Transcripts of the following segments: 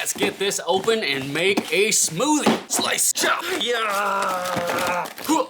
Let's get this open and make a smoothie. Slice, chop, yeah.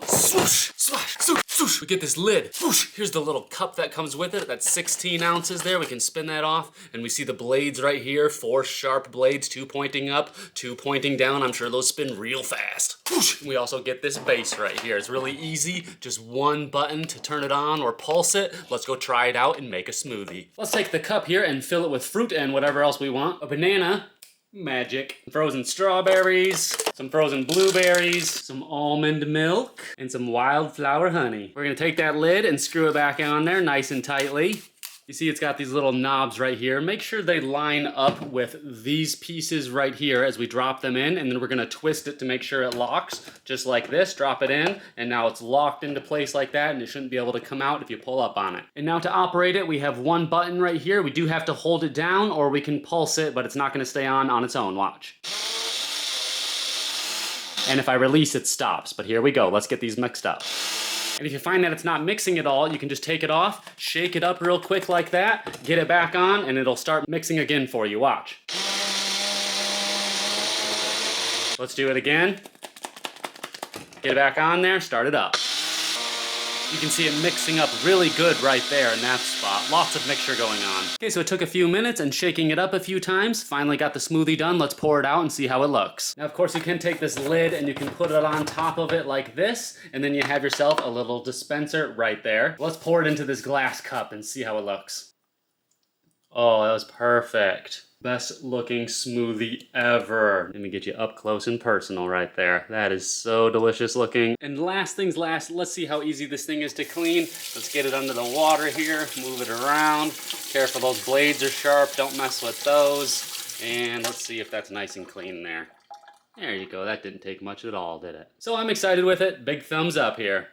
Swoosh, swash, swoosh, swoosh. We get this lid. Whoosh. Here's the little cup that comes with it. That's 16 ounces there. We can spin that off, and we see the blades right here. 4 sharp blades, 2 pointing up, 2 pointing down. I'm sure those spin real fast. Whoosh. We also get this base right here. It's really easy. Just one button to turn it on or pulse it. Let's go try it out and make a smoothie. Let's take the cup here and fill it with fruit and whatever else we want. A banana. Magic. Frozen strawberries, some frozen blueberries, some almond milk, and some wildflower honey. We're gonna take that lid and screw it back on there nice and tightly. You see it's got these little knobs right here. Make sure they line up with these pieces right here as we drop them in, and then we're gonna twist it to make sure it locks, just like this. Drop it in, and now it's locked into place like that, and it shouldn't be able to come out if you pull up on it. And now to operate it, we have one button right here. We do have to hold it down, or we can pulse it, but it's not gonna stay on its own. Watch. And if I release, it stops. But here we go. Let's get these mixed up. And if you find that it's not mixing at all, you can just take it off, shake it up real quick like that, get it back on, and it'll start mixing again for you. Watch. Let's do it again. Get it back on there, start it up. You can see it mixing up really good right there in that spot. Lots of mixture going on. Okay, so it took a few minutes and shaking it up a few times. Finally got the smoothie done. Let's pour it out and see how it looks. Now, of course, you can take this lid and you can put it on top of it like this, and then you have yourself a little dispenser right there. Let's pour it into this glass cup and see how it looks. Oh, that was perfect. Best looking smoothie ever. Let me get you up close and personal right there. That is so delicious looking. And last things last, let's see how easy this thing is to clean. Let's get it under the water here, move it around. Careful, those blades are sharp, don't mess with those. And let's see if that's nice and clean there. There you go, that didn't take much at all, did it? So I'm excited with it, big thumbs up here.